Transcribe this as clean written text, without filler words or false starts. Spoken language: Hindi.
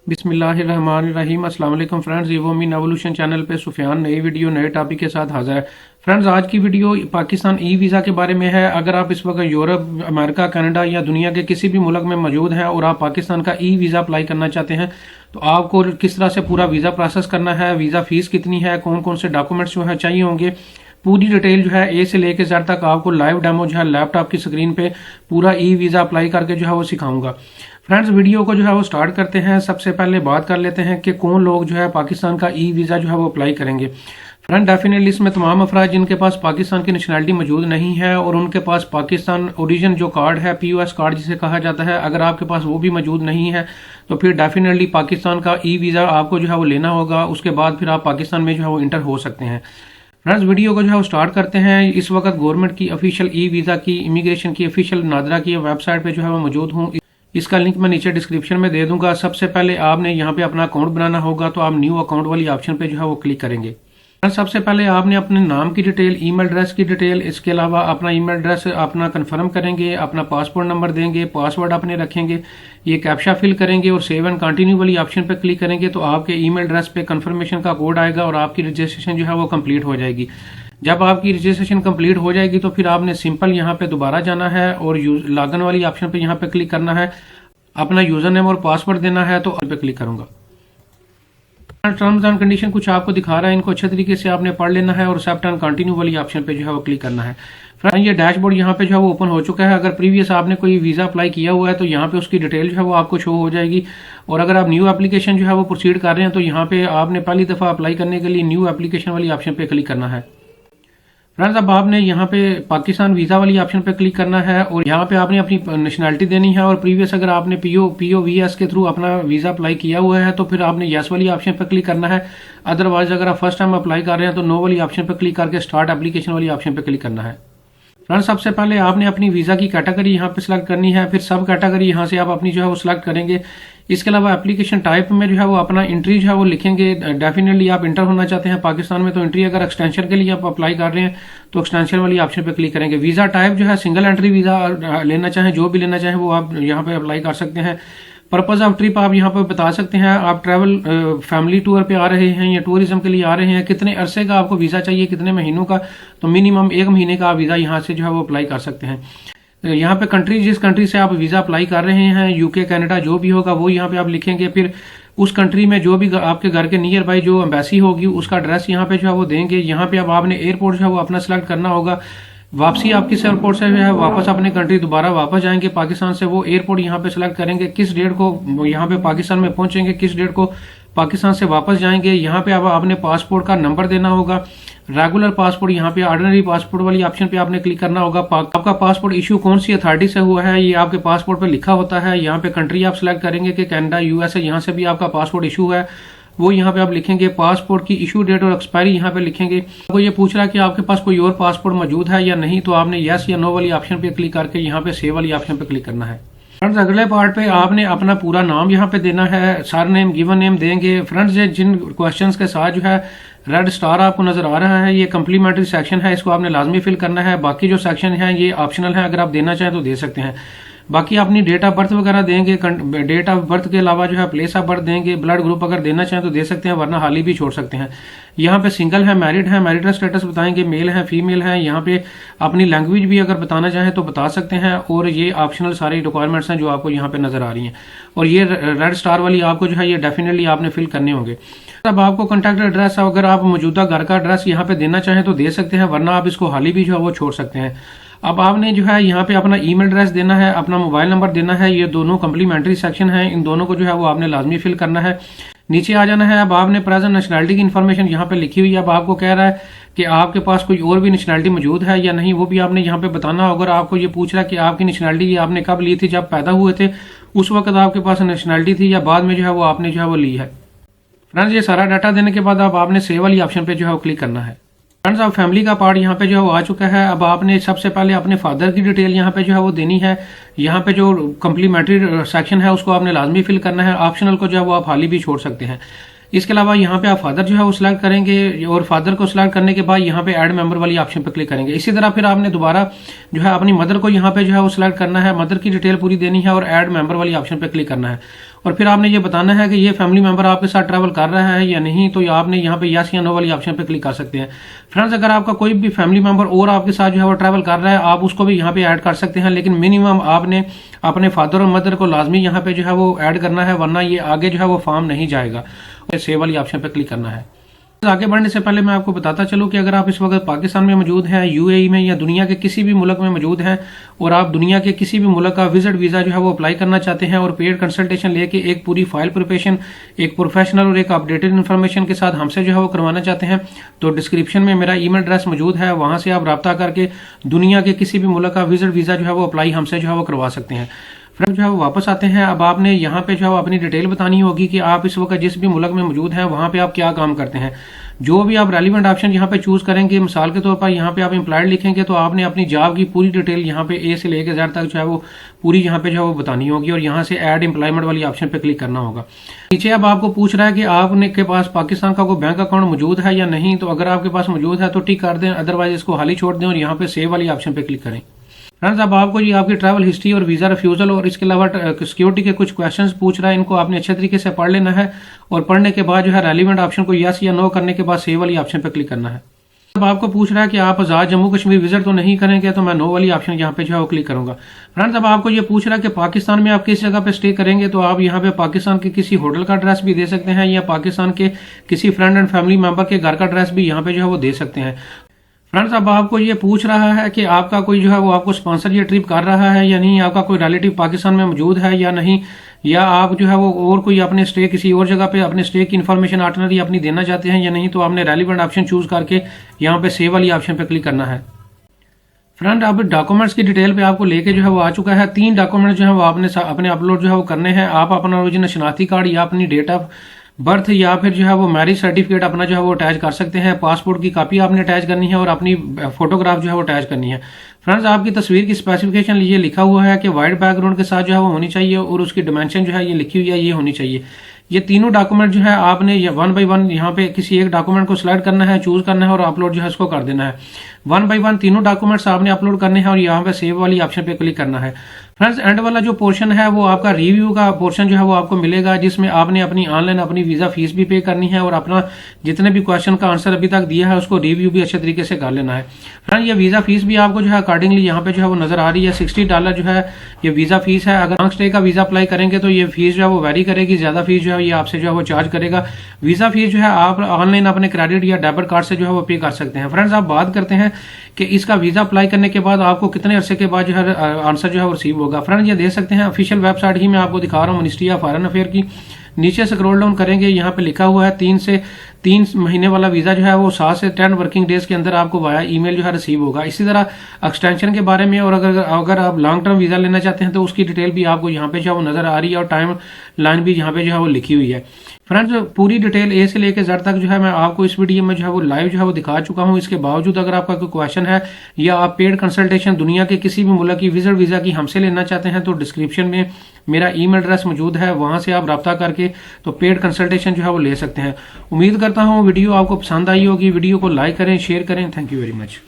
बिस्मिल्लाहिर्रहमानिर्रहीम। अस्सलाम वालेकुम फ्रेंड्स, ये वो मीन एवोल्यूशन चैनल पे सुफियान नई वीडियो नए टॉपिक के साथ हाजिर है। फ्रेंड्स, आज की वीडियो पाकिस्तान ई वीज़ा के बारे में है। अगर आप इस वक्त यूरोप, अमेरिका, कनाडा या दुनिया के किसी भी मुल्क में मौजूद हैं और आप पाकिस्तान का ई वीज़ा अप्लाई करना चाहते हैं तो आपको किस तरह से पूरा वीज़ा प्रोसेस करना है, वीज़ा फीस कितनी है, कौन कौन से डॉक्यूमेंट्स जो है चाहिए होंगे, पूरी डिटेल जो है ए से लेके जेड तक आपको लाइव डेमो जो है लैपटॉप की स्क्रीन पे पूरा ई वीज़ा अप्लाई करके जो है वो सिखाऊंगा। फ्रेंड्स, वीडियो को जो है वो स्टार्ट करते हैं। सबसे पहले बात कर लेते हैं कि कौन लोग जो है पाकिस्तान का ई वीज़ा जो है वो अप्लाई करेंगे। फ्रेंड, डेफिनेटली इसमें तमाम अफराद जिनके पास पाकिस्तान की नेशनलिटी मौजूद नहीं है और उनके पास पाकिस्तान ओरिजिन जो कार्ड है, POS कार्ड जिसे कहा जाता है, अगर आपके पास वो भी मौजूद नहीं है तो फिर डेफिनेटली पाकिस्तान का ई वीज़ा आपको जो है वो लेना होगा। उसके बाद फिर आप पाकिस्तान में जो है वो इंटर हो सकते हैं। फ्रेंड्स, वीडियो को जो है वो स्टार्ट करते हैं। इस वक्त गवर्नमेंट की ऑफिशियल ई वीज़ा की, इमिग्रेशन की ऑफिशियल नादरा की वेबसाइट पे जो है वो मौजूद हूँ। इसका लिंक मैं नीचे डिस्क्रिप्शन में दे दूंगा। सबसे पहले आपने यहाँ पे अपना अकाउंट बनाना होगा, तो आप न्यू अकाउंट वाली ऑप्शन पे जो है वो क्लिक करेंगे। सबसे पहले आपने अपने नाम की डिटेल, ईमेल एड्रेस की डिटेल, इसके अलावा अपना ईमेल एड्रेस अपना कंफर्म करेंगे, अपना पासपोर्ट नंबर देंगे, पासवर्ड अपने रखेंगे, ये कैप्चा फिल करेंगे और सेव एंड कंटिन्यू वाली ऑप्शन पे क्लिक करेंगे तो आपके ईमेल एड्रेस पे कंफर्मेशन का कोड आएगा और आपकी रजिस्ट्रेशन जो है वो कंप्लीट हो जाएगी। जब आपकी रजिस्ट्रेशन कंप्लीट हो जाएगी तो फिर आपने सिंपल यहाँ पे दोबारा जाना है और लॉगिन वाली ऑप्शन पे यहाँ पे क्लिक करना है, अपना यूजर नेम और पासवर्ड देना है, तो पे क्लिक करूंगा। टर्म्स एंड कंडीशन कुछ आपको दिखा रहा है, इनको अच्छे तरीके से आपने पढ़ लेना है और एक्सेप्ट एंड कंटिन्यू वाली ऑप्शन पे जो है वो क्लिक करना है। फ्रेंड, ये डैशबोर्ड यहाँ पे जो है वो ओपन हो चुका है। अगर प्रीवियस आपने कोई वीजा अप्लाई किया हुआ है तो यहाँ पे उसकी डिटेल जो है वो आपको शो हो जाएगी और अगर आप न्यू एप्लीकेशन जो है वो प्रोसीड कर रहे हैं तो यहाँ पे आपने पहली दफा अप्लाई करने के लिए न्यू एप्लीकेशन वाली ऑप्शन पे क्लिक करना है। फ्रेंड्स, अब आपने यहाँ पे पाकिस्तान वीजा वाली ऑप्शन पे क्लिक करना है और यहाँ पे आपने अपनी नेशनलिटी देनी है और प्रीवियस अगर आपने POVS के थ्रू अपना वीजा अप्लाई किया हुआ है तो फिर आपने यस वाली ऑप्शन पे क्लिक करना है। अदरवाइज अगर आप फर्स्ट टाइम अप्लाई कर रहे हैं तो नो वाली ऑप्शन पे क्लिक करके स्टार्ट एप्लीकेशन वाली ऑप्शन पे क्लिक करना है। फ्रेंड्स, सबसे पहले आपने अपनी वीजा की कैटेगरी यहाँ पे सिलेक्ट करनी है, फिर सब कैटेगरी यहाँ से आप अपनी जो है वो सिलेक्ट करेंगे। इसके अलावा एप्लीकेशन टाइप में जो है वो अपना एंट्री जो है वो लिखेंगे। डेफिनेटली आप इंटर होना चाहते हैं पाकिस्तान में तो एंट्री, अगर एक्सटेंशन के लिए आप अप्लाई कर रहे हैं तो एक्सटेंशन वाली ऑप्शन पे क्लिक करेंगे। वीजा टाइप जो है सिंगल एंट्री वीजा लेना चाहें, जो भी लेना चाहें वो आप यहाँ पे अप्लाई कर सकते हैं। पर्पज ऑफ ट्रिप आप यहाँ पे बता सकते हैं, आप ट्रैवल फैमिली टूर पे आ रहे हैं या टूरिज्म के लिए आ रहे हैं, कितने अरसे का आपको वीजा चाहिए, कितने महीनों का, तो मिनिमम 1 महीने का आप वीजा यहाँ से जो है वो अप्लाई कर सकते हैं। यहाँ पे कंट्री, जिस कंट्री से आप वीजा अप्लाई कर रहे हैं, UK, कनाडा जो भी होगा वो यहाँ पे आप लिखेंगे। फिर उस कंट्री में जो भी आपके घर के नियर बाई जो एम्बेसी होगी उसका एड्रेस यहाँ पे जो है वो देंगे। यहाँ पे अब आपने एयरपोर्ट जो है वो अपना सिलेक्ट करना होगा। वापसी आपकी एयरपोर्ट से जो है वापस अपने कंट्री दोबारा वापस जाएंगे पाकिस्तान से, वो एयरपोर्ट यहाँ पे सिलेक्ट करेंगे। किस डेट को यहाँ पे पाकिस्तान में पहुंचेंगे, किस डेट को पाकिस्तान से वापस जाएंगे। यहाँ पे अब आपने पासपोर्ट का नंबर देना होगा। रेगुलर पासपोर्ट, यहाँ पे ऑर्डिनरी पासपोर्ट वाली ऑप्शन पे आपने क्लिक करना होगा। आपका पासपोर्ट इशू कौन सी अथॉरिटी से हुआ है ये आपके पासपोर्ट पे लिखा होता है। यहाँ पे कंट्री आप सिलेक्ट करेंगे कि कनाडा, USA, यहाँ से भी आपका पासपोर्ट इशू है वो यहाँ पे आप लिखेंगे। पासपोर्ट की इशू डेट और एक्सपायरी यहाँ पे लिखेंगे। आपको ये पूछ रहा है कि आपके पास कोई और पासपोर्ट मौजूद है या नहीं, तो आपने यस या नो वाली ऑप्शन पे क्लिक करके यहाँ पे सेव वाली ऑप्शन पे क्लिक करना है। फ्रेंड्स, अगले पार्ट पे आपने अपना पूरा नाम यहाँ पे देना है, सर नेम, गिवन नेम देंगे। फ्रेंड्स, जिन क्वेश्चंस के साथ जो है रेड स्टार आपको नजर आ रहा है ये कम्प्लीमेंट्री सेक्शन है, इसको आपने लाजमी फिल करना है। बाकी जो सेक्शन है ये ऑप्शनल है, अगर आप देना चाहें तो दे सकते हैं। बाकी अपनी डेट ऑफ बर्थ वगैरह देंगे। डेट ऑफ बर्थ के अलावा जो है प्लेस ऑफ बर्थ देंगे। ब्लड ग्रुप अगर देना चाहें तो दे सकते हैं, वरना हाल ही भी छोड़ सकते हैं। यहाँ पे सिंगल है, मैरिड स्टेटस बताएंगे, मेल है, फीमेल है। यहाँ पे अपनी लैंग्वेज भी अगर बताना चाहें तो बता सकते हैं और ये ऑप्शनल सारी रिक्वायरमेंट्स हैं जो आपको यहाँ पे नजर आ रही हैं और ये रेड स्टार वाली आपको जो है ये डेफिनेटली आपने फिल करने होंगे। अब आपको कॉन्टैक्ट एड्रेस अगर आप मौजूदा घर का एड्रेस यहाँ पे देना चाहें तो दे सकते हैं, वरना आप इसको हाल ही भी जो है वो छोड़ सकते हैं। अब आपने जो है यहाँ पे अपना ईमेल एड्रेस देना है, अपना मोबाइल नंबर देना है। ये दोनों कम्प्लीमेंट्री सेक्शन है, इन दोनों को जो है वो आपने लाजमी फिल करना है। नीचे आ जाना है। अब आपने प्रेजेंट नेशनलिटी की इन्फॉर्मेशन यहाँ पे लिखी हुई है। अब आपको कह रहा है कि आपके पास कोई और भी नेशनलिटी मौजूद है या नहीं, वो भी आपने यहाँ पे बताना। अगर आपको ये पूछ रहा है कि आपकी नेशनलिटी ये आपने कब ली थी, जब पैदा हुए थे उस वक्त आपके पास नेशनलिटी थी या बाद में जो है वो आपने जो है वो ली है। फ्रेंड्स, ये सारा डाटा देने के बाद अब आपने सेव वाली ऑप्शन पे जो है वो क्लिक करना है। फ्रेंड्स, अब फैमिली का पार्ट यहाँ पे जो है वो आ चुका है। अब आपने सबसे पहले अपने फादर की डिटेल यहाँ पे जो है वो देनी है। यहाँ पे जो कम्प्लीमेंट्री सेक्शन है उसको आपने लाजमी फिल करना है। ऑप्शनल को जो है वो आप हाल ही भी छोड़ सकते हैं। इसके अलावा यहाँ पे आप फादर जो है वो सिलेक्ट करेंगे और फादर को सिलेक्ट करने के बाद यहाँ पे ऐड मेंबर वाली ऑप्शन पे क्लिक करेंगे। इसी तरह फिर आपने दोबारा जो है अपनी मदर को यहाँ पे जो है वो सिलेक्ट करना है, मदर की डिटेल पूरी देनी है और ऐड मेंबर वाली ऑप्शन पे क्लिक करना है। और फिर आपने ये बताना है कि ये फैमिली मेंबर आपके साथ ट्रैवल कर रहा है या नहीं, तो आपने यहाँ पे यस या नो वाली ऑप्शन पे क्लिक कर सकते हैं। फ्रेंड्स, अगर आपका कोई भी फैमिली मेंबर और आपके साथ जो है वो ट्रैवल कर रहा है, आप उसको भी यहाँ पे ऐड कर सकते हैं, लेकिन मिनिमम आपने अपने फादर और मदर को लाजमी यहाँ पे जो है वो ऐड करना है, वरना ये आगे जो है वो फॉर्म नहीं जाएगा। सेव वाली ऑप्शन पे क्लिक करना है। आगे बढ़ने से पहले मैं आपको बताता चलूं कि अगर आप इस वक्त पाकिस्तान में मौजूद हैं, यूएई में या दुनिया के किसी भी मुल्क में मौजूद हैं और आप दुनिया के किसी भी मुल्क का विजिट वीजा जो है वो अप्लाई करना चाहते हैं और पेड कंसल्टेशन लेके एक पूरी फाइल प्रिपरेशन, एक प्रोफेशनल और एक अपडेटेड इन्फॉर्मेशन के साथ हमसे जो है वो करवाना चाहते हैं, तो डिस्क्रिप्शन में मेरा ईमेल एड्रेस मौजूद है, वहां से आप रब्ता करके दुनिया के किसी भी मुल्क का विजिट वीजा जो है वो अप्लाई हमसे जो है वो करवा सकते हैं। फ्रेंड, जो है वो वापस आते हैं। अब आपने यहाँ पे जो है अपनी डिटेल बतानी होगी कि आप इस वक्त जिस भी मुल्क में मौजूद हैं वहां पे आप क्या काम करते हैं। जो भी आप रेलिवेंट ऑप्शन यहाँ पे चूज करेंगे, मिसाल के तौर पर यहाँ पे आप एम्प्लॉयड लिखेंगे तो आपने अपनी जॉब की पूरी डिटेल यहाँ पे ए से लेकर जेड तक जो है वो पूरी यहाँ पे जो है वो बतानी होगी और यहाँ से ऐड एम्प्लॉयमेंट वाली ऑप्शन पे क्लिक करना होगा। नीचे अब आपको पूछ रहा है कि आपने के पास पाकिस्तान का कोई बैंक अकाउंट मौजूद है या नहीं, तो अगर आपके पास मौजूद है तो टिक कर दें, अदरवाइज इसको खाली छोड़ दें और यहाँ पे सेव वाली ऑप्शन पे क्लिक करें। फ्रेंड्स, अब आपको ये आपकी ट्रैवल हिस्ट्री और वीजा रिफ्यूजल और इसके अलावा सिक्योरिटी के कुछ क्वेश्चंस पूछ रहा है, इनको आपने अच्छे तरीके से पढ़ लेना है और पढ़ने के बाद जो है रेलिवेंट ऑप्शन को यस या नो करने के बाद सेव वाली ऑप्शन पर क्लिक करना है। अब आपको पूछ रहा है कि आप आजाद जम्मू कश्मीर विजिट तो नहीं करेंगे, तो मैं नो वाली ऑप्शन यहाँ पे जो है वो क्लिक करूंगा। फ्रेंड्स, अब आपको ये पूछ रहा है कि पाकिस्तान में आप किस जगह पे स्टे करेंगे, तो आप यहाँ पे पाकिस्तान के किसी होटल का एड्रेस भी दे सकते हैं या पाकिस्तान के किसी फ्रेंड एंड फैमिली मेंबर के घर का एड्रेस भी यहाँ पे जो है वो दे सकते हैं। फ्रेंड्स, अब आपको ये पूछ रहा है कि आपका कोई जो है वो आपको स्पॉन्सर ये ट्रिप कर रहा है या नहीं, आपका कोई रिलेटिव पाकिस्तान में मौजूद है या नहीं, या आप जो है वो और कोई अपने स्टे किसी और जगह पे अपने स्टे की इन्फॉर्मेशन ऑर्डिनरी अपनी देना चाहते हैं या नहीं, तो आपने रेलिवेंट ऑप्शन चूज करके यहाँ पे सेव वाली ऑप्शन पे क्लिक करना है। फ्रेंड, अब डॉक्यूमेंट्स की डिटेल पे आपको लेके जो है वो आ चुका है। 3 डॉक्यूमेंट जो है वो आपने अपने अपलोड जो है वो करने हैं। आप अपना ओरिजिनल शनाख्ती कार्ड या अपनी डेट ऑफ बर्थ या फिर जो है वो मैरिज सर्टिफिकेट अपना जो है वो अटैच कर सकते हैं। पासपोर्ट की कॉपी आपने अटैच करनी है और अपनी फोटोग्राफ जो है वो अटैच करनी है। फ्रेंड्स, आपकी तस्वीर की स्पेसिफिकेशन ये लिखा हुआ है कि वाइट बैकग्राउंड के साथ जो है वो होनी चाहिए और उसकी डिमेंशन जो है ये लिखी हुई है ये होनी चाहिए। ये तीनों डॉक्यूमेंट जो है आपने 1 बाय 1 यहाँ पे किसी एक डॉक्यूमेंट को सिलेक्ट करना है, चूज करना है और अपलोड जो है इसको कर देना है। 1 बाय 1 तीनों डॉक्यूमेंट्स आपने अपलोड करने हैं और यहाँ पे सेव वाली ऑप्शन पे क्लिक करना है। फ्रेंड्स, एंड वाला जो पोर्शन है वो आपका रिव्यू का पोर्शन जो है वो आपको मिलेगा, जिसमें आपने अपनी ऑनलाइन अपनी वीजा फीस भी पे करनी है और अपना जितने भी क्वेश्चन का आंसर अभी तक दिया है उसको रिव्यू भी अच्छे तरीके से कर लेना है। फ्रेंड्स, ये वीजा फीस भी आपको जो है अकॉर्डिंगली यहाँ पे जो है वो नजर आ रही है। $60 जो है ये वीजा फीस है। अगर लॉन्ग स्टे का वीजा अप्लाई करेंगे तो ये फीस जो है वो वेरी करेगी, ज्यादा फीस जो है ये आपसे जो है वो चार्ज करेगा। वीजा फीस जो है आप ऑनलाइन अपने क्रेडिट या डेबिट कार्ड से जो है वो पे कर सकते हैं। फ्रेंड्स, आप बात करते हैं कि इसका वीजा अप्लाई करने के बाद आपको कितने अरसे के बाद जो है आंसर जो है वो रिसीव होगा। फ्रेंड्स, ये देख सकते हैं ऑफिशियल वेबसाइट ही मैं आपको दिखा रहा हूँ, मिनिस्ट्री ऑफ फॉरेन अफेयर की। नीचे स्क्रॉल डाउन करेंगे, यहाँ पे लिखा हुआ है 3 महीने वाला वीजा जो है वो 7 से 10 वर्किंग डेज के अंदर आपको वाया ईमेल जो है रिसीव होगा। इसी तरह एक्सटेंशन के बारे में और अगर आप लॉन्ग टर्म वीजा लेना चाहते हैं तो उसकी डिटेल भी आपको यहाँ पे जो है वो नजर आ रही है और टाइम लाइन भी यहाँ पे जो है वो लिखी हुई है। फ्रेंड्स, पूरी डिटेल ए से लेकर जेड तक जो है मैं आपको इस वीडियो में जो है वो लाइव जो है वो दिखा चुका हूं। इसके बावजूद अगर आपका कोई क्वेश्चन है या आप पेड कंसल्टेशन दुनिया के किसी भी मुल्क की विजिट वीजा की हमसे लेना चाहते हैं तो डिस्क्रिप्शन में मेरा ईमेल एड्रेस मौजूद है, वहां से आप रब्ता करके तो पेड कंसल्टेशन जो है वो ले सकते हैं। उम्मीद करता हूँ वीडियो आपको पसंद आई होगी। वीडियो को लाइक करें, शेयर करें। Thank you very much.